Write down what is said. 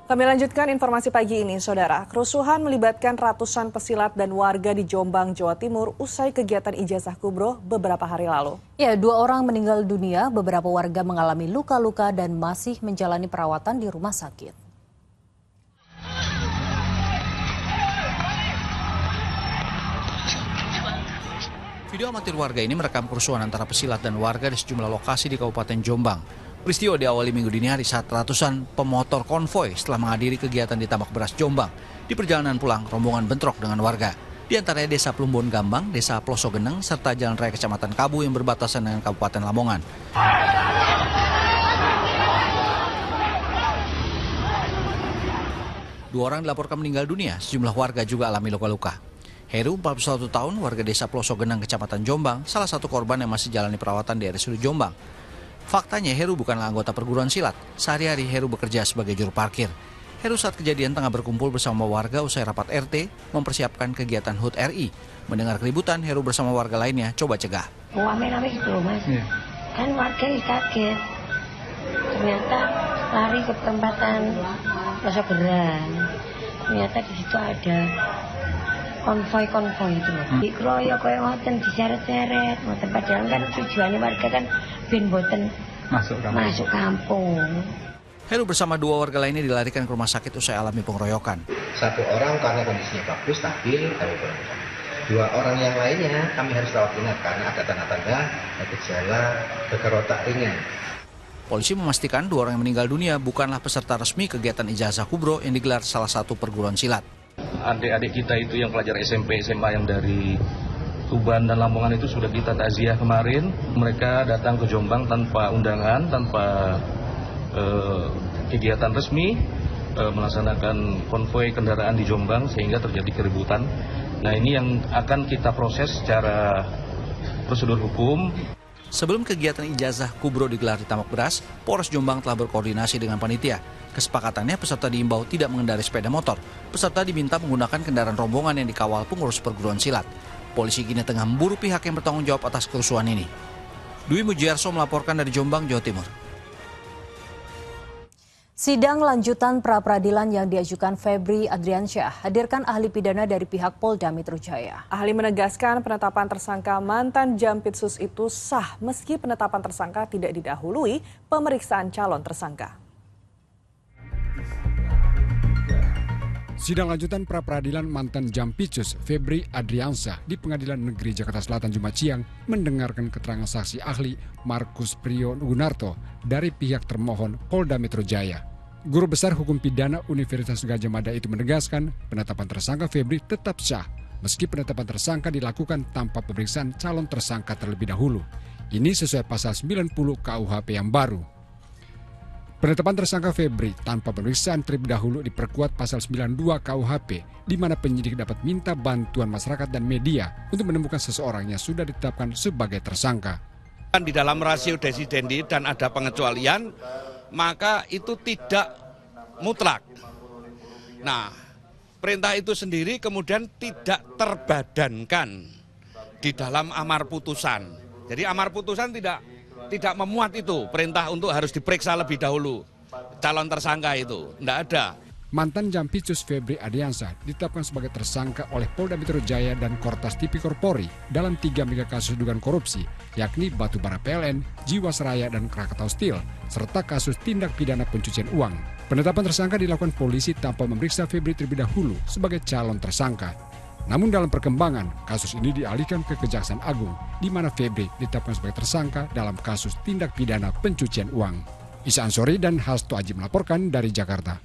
Kami lanjutkan informasi pagi ini, Saudara. Kerusuhan melibatkan ratusan pesilat dan warga di Jombang, Jawa Timur usai kegiatan ijazah kubro beberapa hari lalu. Ya, 2 orang meninggal dunia, beberapa warga mengalami luka-luka dan masih menjalani perawatan di rumah sakit. Video amatir warga ini merekam kerusuhan antara pesilat dan warga di sejumlah lokasi di Kabupaten Jombang. Peristiwa diawali Minggu dini hari saat ratusan pemotor konvoi setelah menghadiri kegiatan di Tambak Beras Jombang. Di perjalanan pulang, rombongan bentrok dengan warga. Di antaranya Desa Plumbon Gambang, Desa Plosogeneng, serta Jalan Raya Kecamatan Kabu yang berbatasan dengan Kabupaten Lamongan. 2 orang dilaporkan meninggal dunia, sejumlah warga juga alami luka-luka. Heru, 41 tahun, warga Desa Plosogeneng, Kecamatan Jombang, salah satu korban yang masih jalani perawatan di RSUD Jombang. Faktanya Heru bukanlah anggota perguruan silat. Sehari-hari Heru bekerja sebagai juru parkir. Heru saat kejadian tengah berkumpul bersama warga usai rapat RT mempersiapkan kegiatan HUT RI. Mendengar keributan, Heru bersama warga lainnya coba cegah. Rame-rame gitu Mas. Kan warga kaget. Ternyata lari ke perempatan Plosogeneng. Ternyata di situ ada konvoi itu loh. Dikeroyok koyo ngoten, diseret-seret. Ngoten padahal kan tujuannya warga kan ben boten masuk kampung. Heru bersama 2 warga lainnya dilarikan ke rumah sakit usai alami pengeroyokan. 1 orang karena kondisinya bagus, stabil, kami berangkat. 2 orang yang lainnya kami harus rawat inap karena ada tanda-tanda gejala gegar otak ringan. Polisi memastikan 2 orang yang meninggal dunia bukanlah peserta resmi kegiatan ijazah kubro yang digelar salah satu perguruan silat. Adik-adik kita itu yang pelajar SMP, SMA yang dari Tuban dan Lamongan itu sudah kita takziah kemarin. Mereka datang ke Jombang tanpa undangan, tanpa kegiatan resmi, melaksanakan konvoi kendaraan di Jombang sehingga terjadi keributan. Nah, ini yang akan kita proses secara prosedur hukum. Sebelum kegiatan ijazah kubro digelar di Tambak Beras, Polres Jombang telah berkoordinasi dengan panitia. Kesepakatannya peserta diimbau tidak mengendarai sepeda motor. Peserta diminta menggunakan kendaraan rombongan yang dikawal pengurus perguruan silat. Polisi kini tengah memburu pihak yang bertanggung jawab atas kerusuhan ini. Dwi Mujiarso melaporkan dari Jombang, Jawa Timur. Sidang lanjutan pra-peradilan yang diajukan Febri Adriansyah hadirkan ahli pidana dari pihak Polda Metro Jaya. Ahli menegaskan penetapan tersangka mantan Jampitsus itu sah meski penetapan tersangka tidak didahului pemeriksaan calon tersangka. Sidang lanjutan pra-peradilan mantan Jampitsus Febri Adriansyah di Pengadilan Negeri Jakarta Selatan Jumat siang mendengarkan keterangan saksi ahli Markus Priyo Gunarto dari pihak termohon Polda Metro Jaya. Guru Besar Hukum Pidana Universitas Gadjah Mada itu menegaskan penetapan tersangka Febri tetap sah meski penetapan tersangka dilakukan tanpa pemeriksaan calon tersangka terlebih dahulu. Ini sesuai pasal 90 KUHP yang baru. Penetapan tersangka Febri tanpa pemeriksaan terlebih dahulu diperkuat pasal 92 KUHP, di mana penyidik dapat minta bantuan masyarakat dan media untuk menemukan seseorang yang sudah ditetapkan sebagai tersangka. Di dalam rasio desidendi dan ada pengecualian, maka itu tidak mutlak. Nah, perintah itu sendiri kemudian tidak terbadankan di dalam amar putusan. Jadi amar putusan tidak memuat itu perintah untuk harus diperiksa lebih dahulu calon tersangka itu, tidak ada. Mantan Jampitsus Febri Adriansyah ditetapkan sebagai tersangka oleh Polda Metro Jaya dan Kortas Tipikor Polri dalam 3 mega kasus dugaan korupsi, yakni Batubara PLN, Jiwasraya, dan Krakatau Steel, serta kasus tindak pidana pencucian uang. Penetapan tersangka dilakukan polisi tanpa memeriksa Febri terlebih dahulu sebagai calon tersangka. Namun dalam perkembangan, kasus ini dialihkan ke Kejaksaan Agung, di mana Febri ditetapkan sebagai tersangka dalam kasus tindak pidana pencucian uang. Isa Ansori dan Hasto Aji melaporkan dari Jakarta.